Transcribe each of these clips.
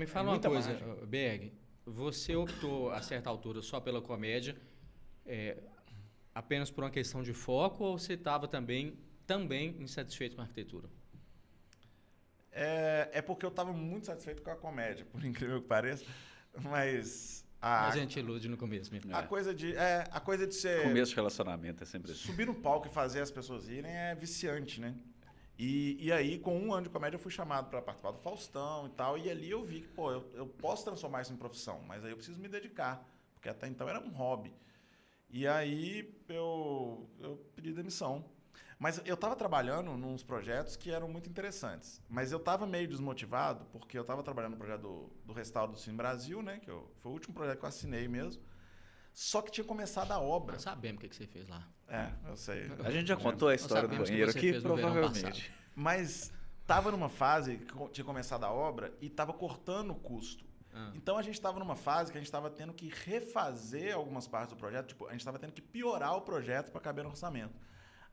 Me fala uma coisa, Berg. Você optou, a certa altura, só pela comédia, apenas por uma questão de foco, ou você estava também insatisfeito com a arquitetura? É porque eu estava muito satisfeito com a comédia, por incrível que pareça. Mas A gente ilude no começo mesmo. a coisa de ser... Começo de relacionamento é sempre assim. Subir no palco e fazer as pessoas irem é viciante, né? E aí, com 1 ano de comédia, eu fui chamado para participar do Faustão e tal. E ali eu vi que, eu posso transformar isso em profissão, mas aí eu preciso me dedicar, porque até então era um hobby. E aí eu pedi demissão. Mas eu estava trabalhando nos projetos que eram muito interessantes. Mas eu estava meio desmotivado, porque eu estava trabalhando no projeto do Restauro do Cine Brasil, né? Foi o último projeto que eu assinei mesmo. Só que tinha começado a obra. Nós sabemos o que você fez lá. Eu sei. A gente já contou a história do banheiro aqui, provavelmente. Mas estava numa fase que tinha começado a obra e estava cortando o custo. Então a gente estava numa fase que a gente estava tendo que refazer algumas partes do projeto. Tipo, a gente estava tendo que piorar o projeto para caber no orçamento.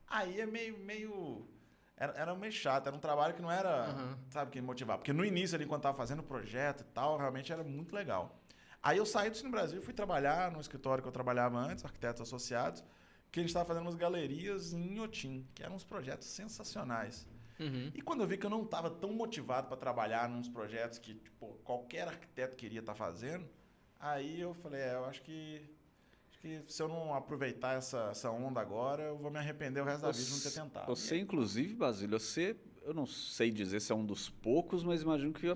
Aí é meio... Era meio chato, era um trabalho que não era, sabe, que motivava. Porque no início, ali, quando estava fazendo o projeto e tal, realmente era muito legal. Aí eu saí do Cine Brasil e fui trabalhar no escritório que eu trabalhava antes, Arquitetos Associados, que a gente estava fazendo umas galerias em Inhotim, que eram uns projetos sensacionais. E quando eu vi que eu não estava tão motivado para trabalhar nos projetos que qualquer arquiteto queria estar fazendo, aí eu falei, eu acho que se eu não aproveitar essa onda agora, eu vou me arrepender o resto da vida de não ter tentado. Você, inclusive, Basílio, eu não sei dizer se é um dos poucos, mas imagino que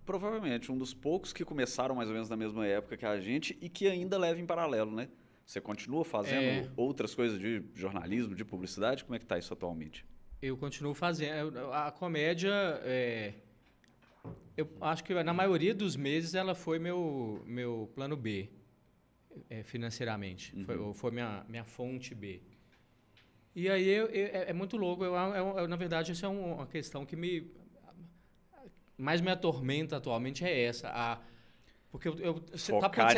provavelmente um dos poucos que começaram mais ou menos na mesma época que a gente e que ainda leva em paralelo, né? Você continua fazendo outras coisas de jornalismo, de publicidade? Como é que está isso atualmente? Eu continuo fazendo. A comédia, eu acho que na maioria dos meses ela foi meu plano B, financeiramente. Foi minha fonte B. E aí é muito louco. Na verdade, isso é uma questão que mais me atormenta atualmente é essa. Porque você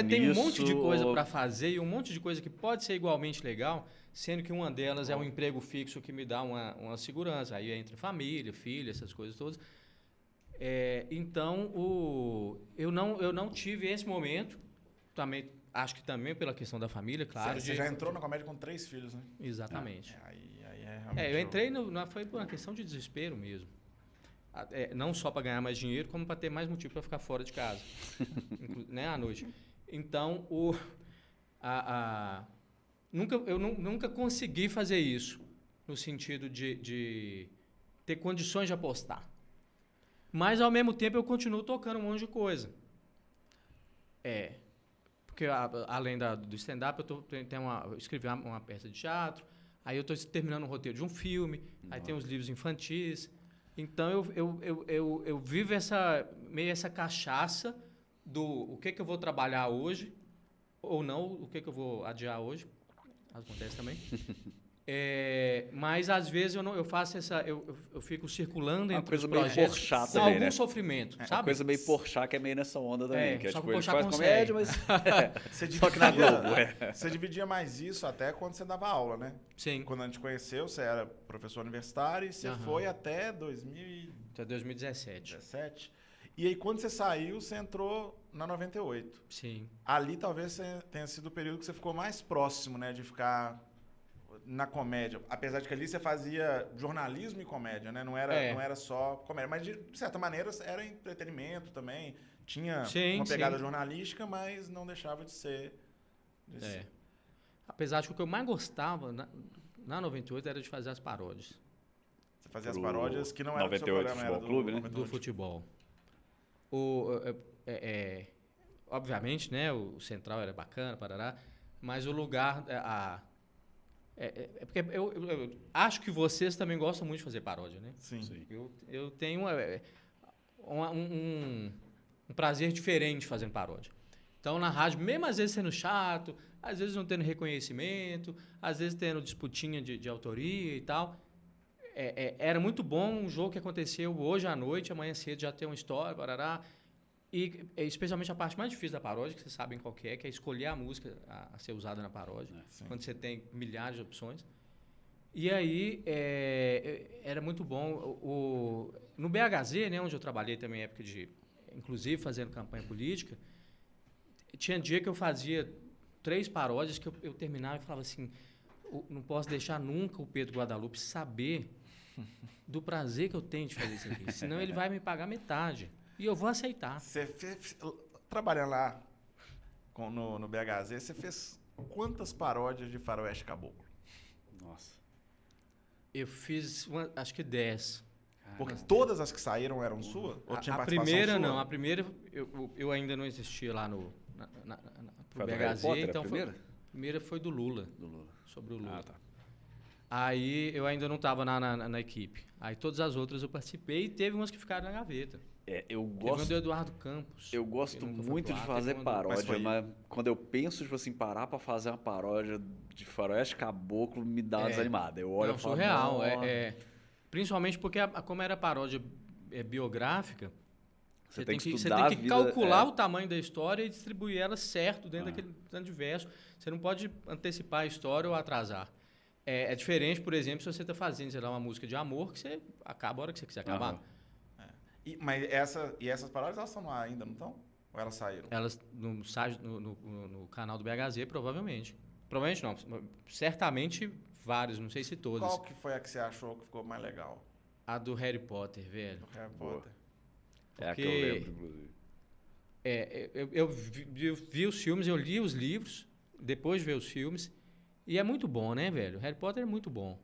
tem um monte de coisa para fazer e um monte de coisa que pode ser igualmente legal, sendo que uma delas é um emprego fixo que me dá uma segurança. Aí entra família, filho, essas coisas todas. Então, eu não tive esse momento. Também, acho que também pela questão da família, claro. Você já entrou na comédia com 3 filhos, né? Exatamente. Aí realmente eu entrei, foi por uma questão de desespero mesmo. Não só para ganhar mais dinheiro, como para ter mais motivo para ficar fora de casa, né, à noite. Então, eu nunca consegui fazer isso, no sentido de ter condições de apostar. Mas, ao mesmo tempo, eu continuo tocando um monte de coisa. Porque, além do stand-up, eu escrevi uma peça de teatro, aí eu estou terminando o roteiro de um filme, aí tem os livros infantis. Então, eu vivo essa cachaça do o que eu vou trabalhar hoje, ou não, o que eu vou adiar hoje. Acontece também. Mas, às vezes, eu faço eu fico circulando entre os projetos com algum sofrimento, sabe? Uma coisa meio Porchat, que é meio nessa onda também. Que só tipo, que o ele Porchat faz comédia, mas... Só que na Globo, Você dividia mais isso até quando você dava aula, né? Sim. Quando a gente conheceu, você era professor universitário e você foi até 2017. E aí, quando você saiu, você entrou na 98. Sim. Ali, talvez, tenha sido o período que você ficou mais próximo, né? De ficar na comédia. Apesar de que ali você fazia jornalismo e comédia, né? Não era só comédia. Mas, de certa maneira, era entretenimento também. Tinha uma pegada jornalística, mas não deixava de ser... Apesar de que o que eu mais gostava na 98 era de fazer as paródias. Você fazia as paródias que não era do seu programa, Futebol Clube, né? Do futebol. Obviamente, né? O Central era bacana, parará, mas o lugar... porque eu acho que vocês também gostam muito de fazer paródia, né? Sim. Eu tenho um prazer diferente fazendo paródia. Então, na rádio, mesmo às vezes sendo chato, às vezes não tendo reconhecimento, às vezes tendo disputinha de autoria e tal, era muito bom um jogo que aconteceu hoje à noite, amanhã cedo já tem uma história, barará. E especialmente a parte mais difícil da paródia, que vocês sabem qual que é escolher a música a ser usada na paródia, quando você tem milhares de opções. E aí, era muito bom. No BHZ, né, onde eu trabalhei também, época de inclusive fazendo campanha política, tinha dia que eu fazia 3 paródias que eu terminava e falava assim, não posso deixar nunca o Pedro Guadalupe saber do prazer que eu tenho de fazer isso aqui, senão ele vai me pagar metade. E eu vou aceitar. Você trabalhando lá no BHZ, você fez quantas paródias de Faroeste Caboclo? Nossa. Eu fiz, acho que 10. Porque todas as que saíram eram sua? Ou tinha A participação primeira sua? não, a primeira eu ainda não existia lá pro Foi a do Harry BHZ, Potter, então a primeira? a primeira foi do Lula, Do Lula. sobre o Lula. Ah, tá. Aí eu ainda não estava na equipe. Aí todas as outras eu participei e teve umas que ficaram na gaveta. Eu Teve uma gosto... do Eduardo Campos. Eu gosto que nunca foi muito pro de ar, fazer teve uma do- Mas paródia, foi- mas quando eu penso, tipo assim, parar pra fazer uma paródia de Faroeste Caboclo, me dá uma É. desanimada. Eu olho Não, e falo, surreal. "Nossa". Principalmente porque como era paródia biográfica, Você tem que você estudar tem a que vida, calcular é. o tamanho da história e distribuir ela certo dentro daquele tanto de verso. Você não pode antecipar a história ou atrasar. É diferente, por exemplo, se você está fazendo, sei lá, uma música de amor, que você acaba a hora que você quiser acabar. Aham. Mas essas paródias, elas estão lá ainda, não estão? Ou elas saíram? Elas no canal do BHZ, provavelmente. Provavelmente não. Certamente vários, não sei se todas. Qual que foi a que você achou que ficou mais legal? A do Harry Potter, velho. Do Harry Boa. Potter. É a que eu Porque- lembro, inclusive. Eu vi os filmes, eu li os livros, depois de ver os filmes, e é muito bom, né, velho? Harry Potter é muito bom.